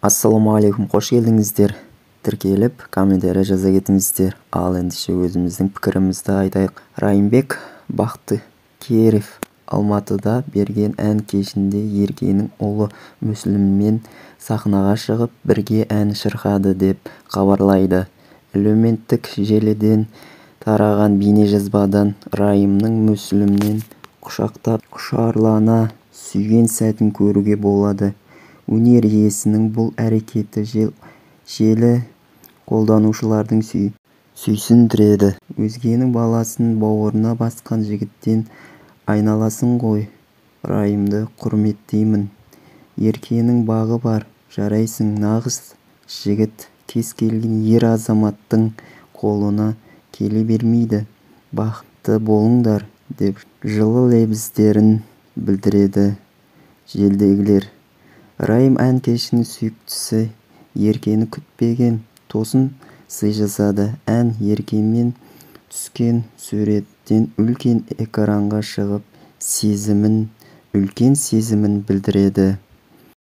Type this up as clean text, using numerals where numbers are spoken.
Ассалаумағалейкум, қош келдіңіздер. Тіркеліп, комментарий жаза кетіңіздер. Ал ендеше өзіміздің пікірімізді айтайық. Райымбек Бақтыкеров Алматыда берген ән кешінде Еркенің ұлы Мүсіліммен сахнаға шығып, бірге ән шырқады деп хабарлайды. Әлеуметтік желіден тараған бейнежазбадан Райымның Мүсіліммен құшақтап, құшарлана сүйген сәтін көруге болады. Өнер иесінің бұл әрекеті желі қолданушылардың сүйсіндіреді. Өзгенің баласын бауырына басқан жігіттен айналасың ғой. Райымды құрметтеймін. Еркенің бағы бар, жарайсың нағыз жігіт. Кез келген ер азаматтың қолына келе бермейді. Бақытты болыңдар деп жылы лебіздерін білдіреді желдегілер. Райым ән кешінің сүйіктісі Еркені күтпеген тосын сый жасады. Ән Еркемен түскен суреттен үлкен экранға шығып, үлкен сезімін білдіреді.